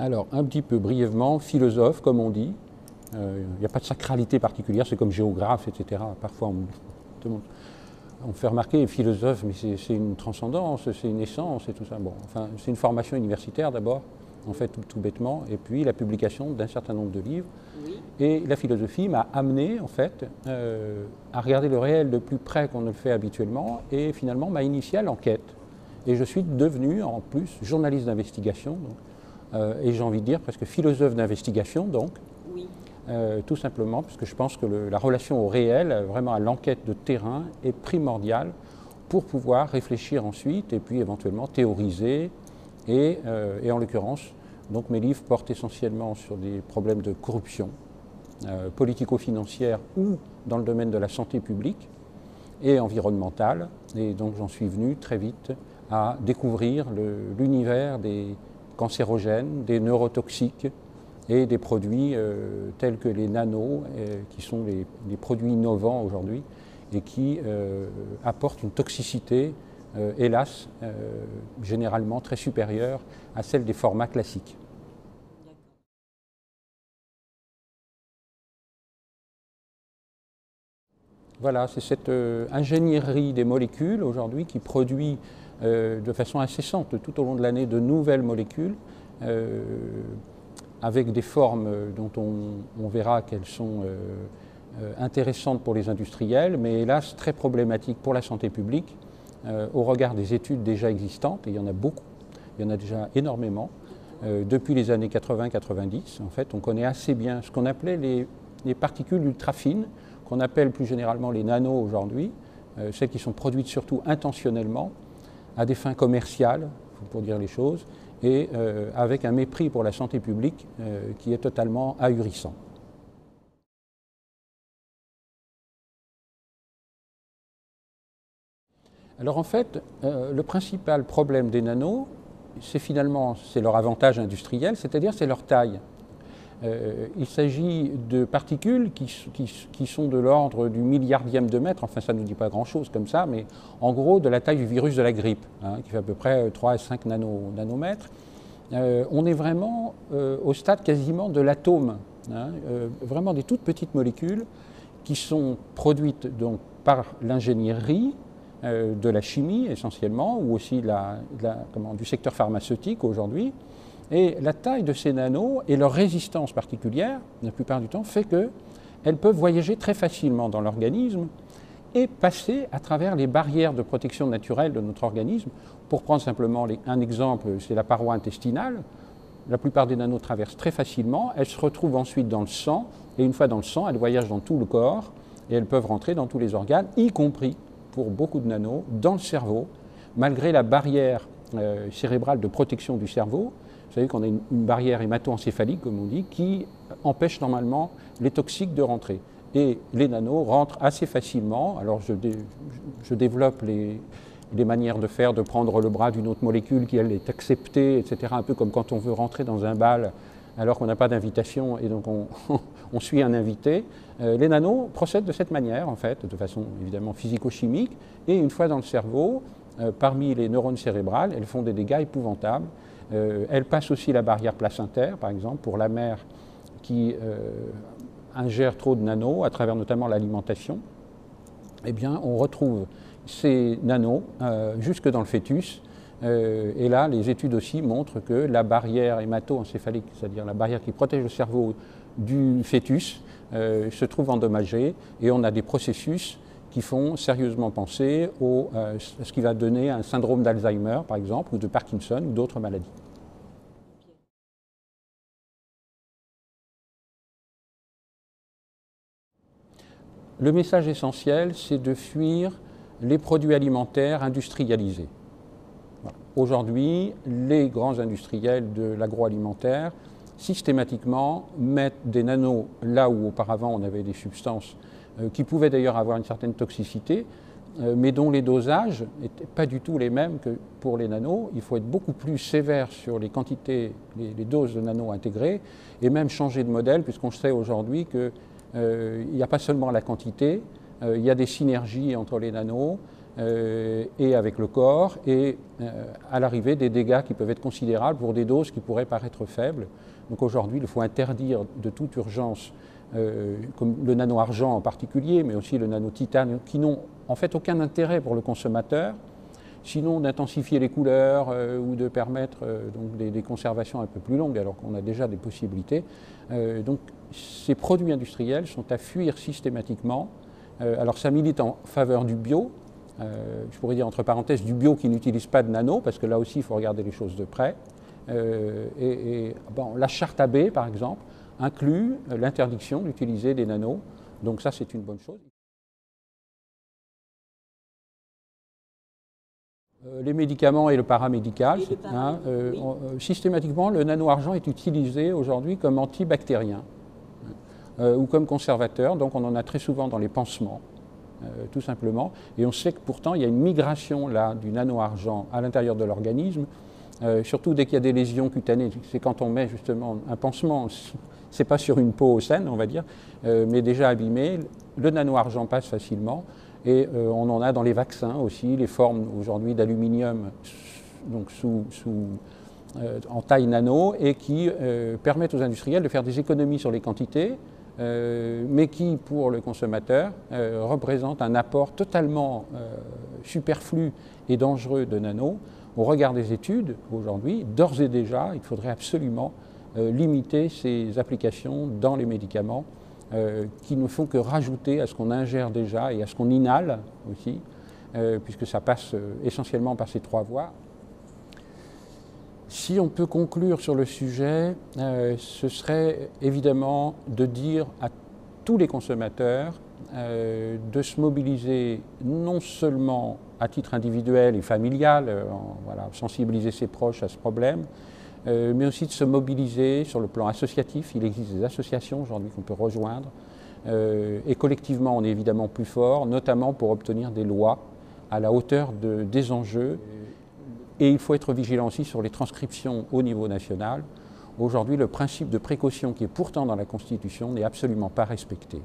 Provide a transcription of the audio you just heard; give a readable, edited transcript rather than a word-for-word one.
Alors, un petit peu brièvement, philosophe, comme on dit. Il n'y a pas de sacralité particulière, c'est comme géographe, etc. Parfois, on me fait remarquer, philosophe, mais c'est une transcendance, c'est une essence et tout ça. Bon, enfin, c'est une formation universitaire d'abord, en fait, tout bêtement, et puis la publication d'un certain nombre de livres. Oui. Et la philosophie m'a amené, en fait, à regarder le réel de plus près qu'on ne le fait habituellement, et finalement m'a initié à l'enquête. Et je suis devenu, en plus, journaliste d'investigation, et j'ai envie de dire presque philosophe d'investigation, donc. Oui. Tout simplement parce que je pense que la relation au réel, vraiment à l'enquête de terrain, est primordiale pour pouvoir réfléchir ensuite et puis éventuellement théoriser. Et en l'occurrence, donc mes livres portent essentiellement sur des problèmes de corruption politico-financière ou dans le domaine de la santé publique et environnementale. Et donc j'en suis venu très vite à découvrir l'univers des cancérogènes, des neurotoxiques, et des produits tels que les nanos, qui sont les produits innovants aujourd'hui et qui apportent une toxicité, hélas, généralement très supérieure à celle des formats classiques. Voilà, c'est cette ingénierie des molécules aujourd'hui qui produit de façon incessante tout au long de l'année de nouvelles molécules avec des formes dont on verra qu'elles sont intéressantes pour les industriels, mais hélas très problématiques pour la santé publique au regard des études déjà existantes, et il y en a beaucoup, il y en a déjà énormément. Depuis les années 80-90, en fait, on connaît assez bien ce qu'on appelait les particules ultra fines, qu'on appelle plus généralement les nanos aujourd'hui, celles qui sont produites surtout intentionnellement, à des fins commerciales, pour dire les choses, et avec un mépris pour la santé publique qui est totalement ahurissant. Alors en fait, le principal problème des nanos, c'est leur avantage industriel, c'est-à-dire c'est leur taille. Il s'agit de particules qui sont de l'ordre du milliardième de mètre, enfin ça ne nous dit pas grand-chose comme ça, mais en gros de la taille du virus de la grippe, qui fait à peu près 3 à 5 nanomètres. On est vraiment au stade quasiment de l'atome, vraiment des toutes petites molécules qui sont produites donc par l'ingénierie de la chimie essentiellement, ou aussi du secteur pharmaceutique aujourd'hui. Et la taille de ces nanos et leur résistance particulière, la plupart du temps, fait qu'elles peuvent voyager très facilement dans l'organisme et passer à travers les barrières de protection naturelle de notre organisme. Pour prendre simplement un exemple, c'est la paroi intestinale. La plupart des nanos traversent très facilement, elles se retrouvent ensuite dans le sang, et une fois dans le sang, elles voyagent dans tout le corps, et elles peuvent rentrer dans tous les organes, y compris, pour beaucoup de nanos, dans le cerveau, malgré la barrière cérébrale de protection du cerveau. Vous savez qu'on a une barrière hémato-encéphalique, comme on dit, qui empêche normalement les toxiques de rentrer. Et les nanos rentrent assez facilement. Alors je développe les manières de faire, de prendre le bras d'une autre molécule qui, elle, est acceptée, etc. Un peu comme quand on veut rentrer dans un bal alors qu'on n'a pas d'invitation et donc on suit un invité. Les nanos procèdent de cette manière, en fait, de façon évidemment physico-chimique. Et une fois dans le cerveau, parmi les neurones cérébrales, elles font des dégâts épouvantables. Elles passent aussi la barrière placentaire, par exemple, pour la mère qui ingère trop de nanos, à travers notamment l'alimentation. Eh bien, on retrouve ces nanos jusque dans le fœtus. Et là, les études aussi montrent que la barrière hémato-encéphalique, c'est-à-dire la barrière qui protège le cerveau du fœtus, se trouve endommagée. Et on a des processus qui font sérieusement penser à ce qui va donner un syndrome d'Alzheimer, par exemple, ou de Parkinson, ou d'autres maladies. Le message essentiel, c'est de fuir les produits alimentaires industrialisés. Voilà. Aujourd'hui, les grands industriels de l'agroalimentaire, systématiquement, mettent des nanos là où auparavant on avait des substances qui pouvaient d'ailleurs avoir une certaine toxicité, mais dont les dosages n'étaient pas du tout les mêmes que pour les nanos. Il faut être beaucoup plus sévère sur les quantités, les doses de nanos intégrées, et même changer de modèle, puisqu'on sait aujourd'hui qu'il n'y a pas seulement la quantité, il y a des synergies entre les nanos, et avec le corps, et à l'arrivée des dégâts qui peuvent être considérables pour des doses qui pourraient paraître faibles. Donc aujourd'hui, il faut interdire de toute urgence, comme le nano-argent en particulier, mais aussi le nano-titane, qui n'ont en fait aucun intérêt pour le consommateur, sinon d'intensifier les couleurs ou de permettre donc des conservations un peu plus longues, alors qu'on a déjà des possibilités. Donc ces produits industriels sont à fuir systématiquement. Alors ça milite en faveur du bio, je pourrais dire entre parenthèses du bio qui n'utilise pas de nano, parce que là aussi il faut regarder les choses de près. Bon, la charte AB par exemple inclut l'interdiction d'utiliser des nanos, donc ça c'est une bonne chose. Les médicaments et le paramédical, systématiquement le nano-argent est utilisé aujourd'hui comme antibactérien ou comme conservateur, donc on en a très souvent dans les pansements, tout simplement, et on sait que pourtant il y a une migration là du nano-argent à l'intérieur de l'organisme, surtout dès qu'il y a des lésions cutanées, c'est quand on met justement un pansement, c'est pas sur une peau saine on va dire, mais déjà abîmée, le nano-argent passe facilement. Et on en a dans les vaccins aussi, les formes aujourd'hui d'aluminium donc en taille nano et qui permettent aux industriels de faire des économies sur les quantités, mais qui pour le consommateur représentent un apport totalement superflu et dangereux de nano. Au regard des études aujourd'hui, d'ores et déjà, il faudrait absolument limiter ces applications dans les médicaments, qui ne font que rajouter à ce qu'on ingère déjà et à ce qu'on inhale aussi, puisque ça passe essentiellement par ces trois voies. Si on peut conclure sur le sujet, ce serait évidemment de dire à tous les consommateurs de se mobiliser non seulement à titre individuel et familial, voilà, sensibiliser ses proches à ce problème, mais aussi de se mobiliser sur le plan associatif. Il existe des associations aujourd'hui qu'on peut rejoindre et collectivement on est évidemment plus fort, notamment pour obtenir des lois à la hauteur des enjeux. Et il faut être vigilant aussi sur les transcriptions au niveau national. Aujourd'hui, le principe de précaution qui est pourtant dans la Constitution n'est absolument pas respecté.